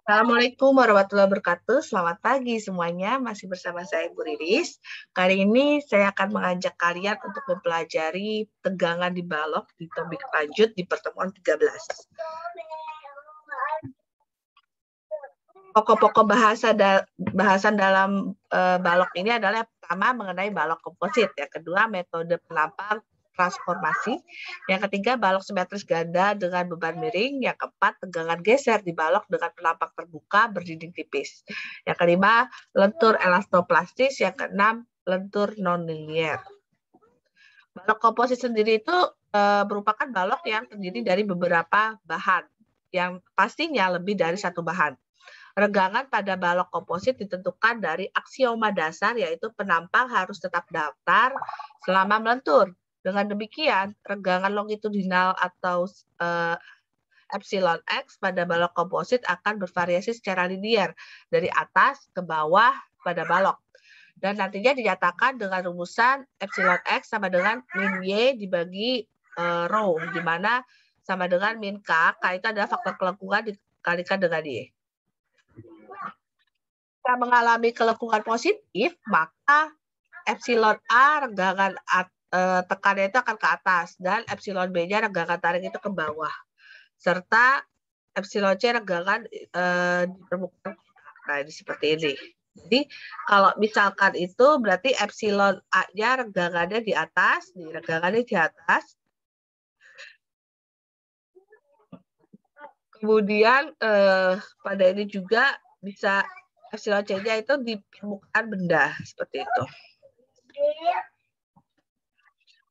Assalamualaikum warahmatullahi wabarakatuh. Selamat pagi semuanya. Masih bersama saya Ibu Riris. Kali ini saya akan mengajak kalian untuk mempelajari tegangan di balok di topik lanjut di pertemuan 13. Pokok-pokok bahasan dalam balok ini adalah yang pertama mengenai balok komposit, yang kedua metode penampang transformasi, yang ketiga balok simetris ganda dengan beban miring, yang keempat tegangan geser di balok dengan penampang terbuka berdinding tipis, yang kelima lentur elastoplastis, yang keenam lentur non-linier. Balok komposit sendiri itu merupakan balok yang terdiri dari beberapa bahan, yang pastinya lebih dari satu bahan. Regangan pada balok komposit ditentukan dari aksioma dasar, yaitu penampang harus tetap datar selama melentur. Dengan demikian, regangan longitudinal atau epsilon X pada balok komposit akan bervariasi secara linier dari atas ke bawah pada balok. Dan nantinya dinyatakan dengan rumusan epsilon X sama dengan min Y dibagi rho, di mana sama dengan min K. K itu adalah faktor kelengkungan dikalikan dengan Y. Jika mengalami kelengkungan positif, maka epsilon A regangan tekannya itu akan ke atas dan epsilon B-nya regangan tarik itu ke bawah. Serta epsilon C regangan di permukaan. Nah, ini seperti ini. Jadi kalau misalkan itu berarti epsilon A-nya regangannya di atas, regangannya di atas. Kemudian pada ini juga bisa epsilon C-nya itu di permukaan benda, seperti itu.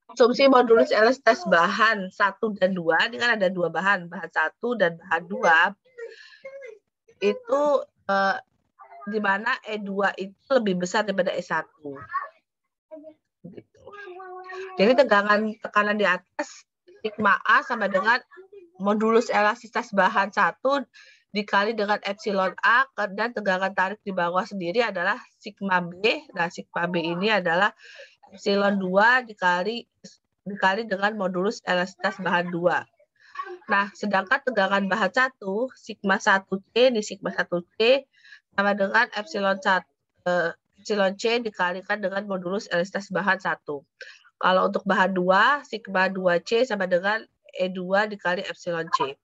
Asumsi modulus elastisitas bahan 1 dan 2, ini kan ada dua bahan 1 dan bahan 2, itu di mana E2 itu lebih besar daripada E1. Gitu. Jadi tekanan di atas sigma A sama dengan modulus elastisitas bahan 1 dikali dengan epsilon A, dan tegangan tarik di bawah sendiri adalah sigma B. Nah, sigma B ini adalah epsilon 2 dikali dengan modulus elastisitas bahan 2. Nah, sedangkan tegangan bahan 1, sigma 1C di sigma 1C sama dengan epsilon C dikalikan dengan modulus elastisitas bahan 1. Kalau untuk bahan 2, sigma 2C sama dengan E2 dikali epsilon C.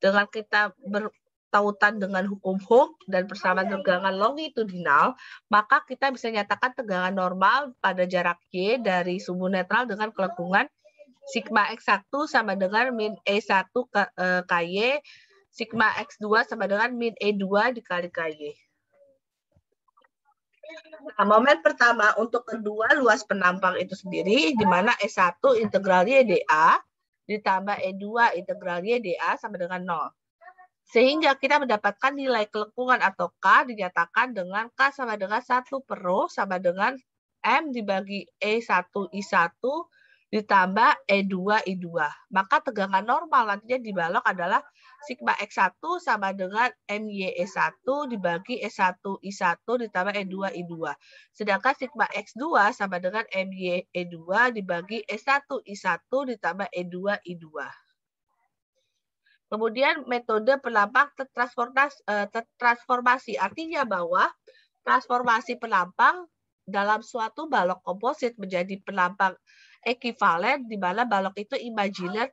Dengan kita bertautan dengan hukum Hooke dan persamaan tegangan longitudinal, maka kita bisa nyatakan tegangan normal pada jarak Y dari sumbu netral dengan kelengkungan sigma X1 sama dengan min E1 KY, sigma X2 sama dengan min E2 dikali KY. Nah, momen pertama untuk kedua luas penampang itu sendiri, di mana E1 integralnya dA, ditambah E2 integralnya dA sama dengan 0. Sehingga kita mendapatkan nilai kelengkungan atau K dinyatakan dengan K sama dengan 1 per rho sama dengan M dibagi E1I1 ditambah E2I2. Maka tegangan normal nantinya di balok adalah sigma X1 sama dengan MYE1 dibagi E1I1 ditambah E2I2. Sedangkan sigma X2 sama dengan MYE2 dibagi E1I1 ditambah E2I2. Kemudian metode penampang transformasi, artinya bahwa transformasi penampang dalam suatu balok komposit menjadi penampang ekivalen, di mana balok itu imajiner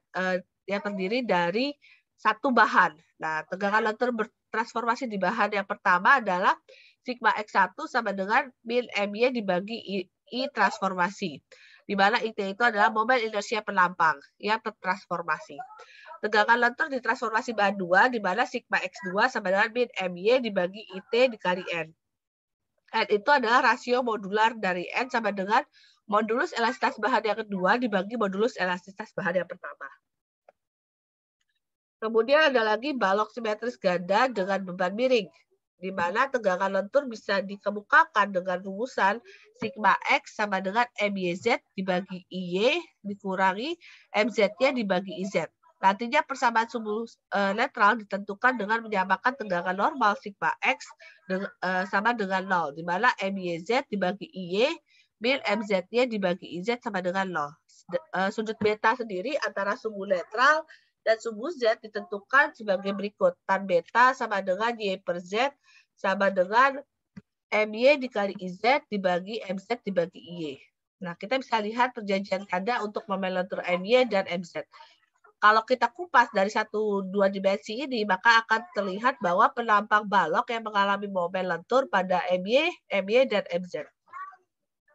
yang terdiri dari satu bahan. Nah, tegangan lentur bertransformasi di bahan yang pertama adalah sigma X1 sama dengan min MY dibagi I transformasi, di mana IT itu adalah momen inersia penampang yang tertransformasi. Tegangan lentur di transformasi bahan 2, di mana sigma X2 sama dengan min MY dibagi IT dikali N. N itu adalah rasio modular dari N sama dengan modulus elastisitas bahan yang kedua dibagi modulus elastisitas bahan yang pertama. Kemudian ada lagi balok simetris ganda dengan beban miring, di mana tegangan lentur bisa dikemukakan dengan rumusan sigma X sama dengan MYZ dibagi IY dikurangi MZ-nya dibagi IZ. Nantinya persamaan sumbu netral ditentukan dengan menyamakan tegangan normal sigma X sama dengan 0, di mana MYZ dibagi IY min MZ-nya dibagi IZ sama dengan 0. Sudut beta sendiri antara sumbu netral dan sumu Z ditentukan sebagai berikut. Tan beta sama dengan Y per Z sama dengan MY dikali IZ dibagi MZ dibagi IY. Nah, kita bisa lihat perjanjian tanda untuk momen lentur MY dan MZ. Kalau kita kupas dari 1-2 dimensi ini, maka akan terlihat bahwa penampang balok yang mengalami momen lentur pada MY, dan MZ.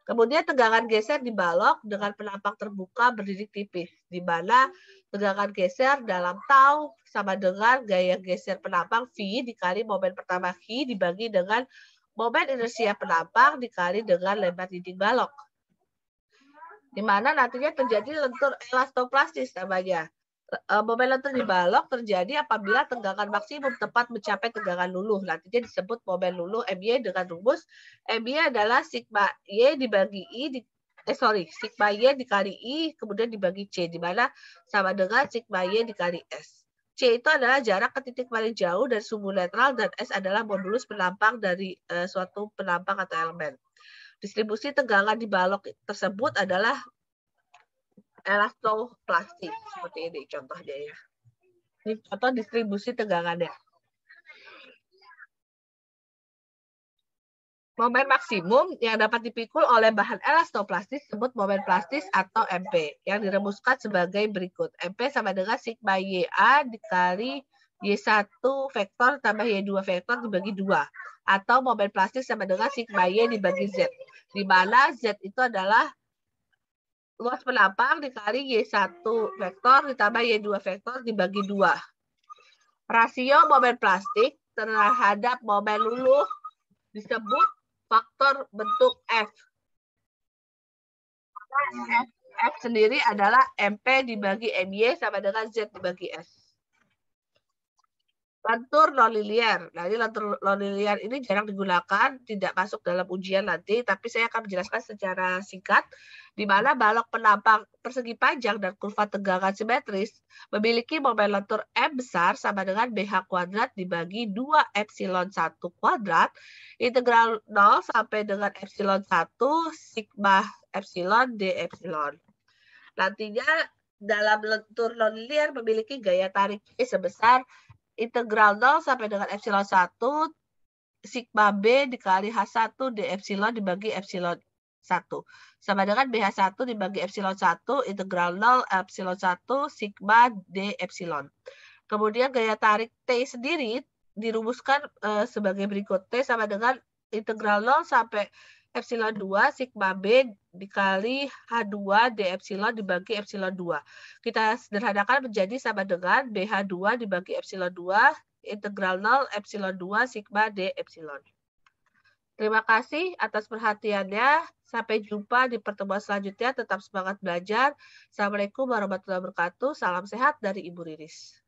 Kemudian tegangan geser di balok dengan penampang terbuka berdiri tipis, di mana tegangan geser dalam tau sama dengan gaya geser penampang V dikali momen pertama V dibagi dengan momen inersia penampang dikali dengan lebar dinding balok. Di mana nantinya terjadi lentur elastoplastis namanya. Momen lentur di balok terjadi apabila tegangan maksimum tepat mencapai tegangan luluh. Nantinya disebut momen luluh MY dengan rumus MY adalah sigma Y dibagi I, sigma Y dikali I, kemudian dibagi C, di mana sama dengan sigma Y dikali S. C itu adalah jarak ke titik paling jauh dari sumbu netral, dan S adalah modulus penampang dari suatu penampang atau elemen. Distribusi tegangan di balok tersebut adalah elastoplastik, seperti ini contohnya ya. Ini contoh distribusi tegangannya. Momen maksimum yang dapat dipikul oleh bahan elastoplastis disebut momen plastis atau MP, yang dirumuskan sebagai berikut. MP sama dengan sigma YA dikali Y1 vektor tambah Y2 vektor dibagi 2. Atau momen plastis sama dengan sigma Y dibagi Z. Di mana Z itu adalah luas penampang dikali Y1 vektor ditambah Y2 vektor dibagi 2. Rasio momen plastik terhadap momen luluh disebut faktor bentuk F. F sendiri adalah MP dibagi MY sama dengan Z dibagi S. Lentur non-linier. Nah, ini lentur non-linier ini jarang digunakan, tidak masuk dalam ujian nanti, tapi saya akan menjelaskan secara singkat, di mana balok penampang persegi panjang dan kurva tegangan simetris memiliki momen lentur M besar sama dengan BH kuadrat dibagi 2 epsilon 1 kuadrat, integral 0 sampai dengan epsilon 1 sigma epsilon d epsilon. Nantinya dalam lentur non-linier memiliki gaya tarik sebesar integral 0 sampai dengan epsilon 1 sigma B dikali H1 D epsilon dibagi epsilon 1. Sama dengan BH1 dibagi epsilon 1 integral 0 epsilon 1 sigma D epsilon. Kemudian gaya tarik T sendiri dirumuskan sebagai berikut. T sama dengan integral 0 sampai epsilon 2 sigma B dikali H2 D epsilon dibagi epsilon 2. Kita sederhanakan menjadi sama dengan BH2 dibagi epsilon 2 integral 0 epsilon 2 sigma D epsilon. Terima kasih atas perhatiannya. Sampai jumpa di pertemuan selanjutnya. Tetap semangat belajar. Assalamualaikum warahmatullahi wabarakatuh. Salam sehat dari Ibu Riris.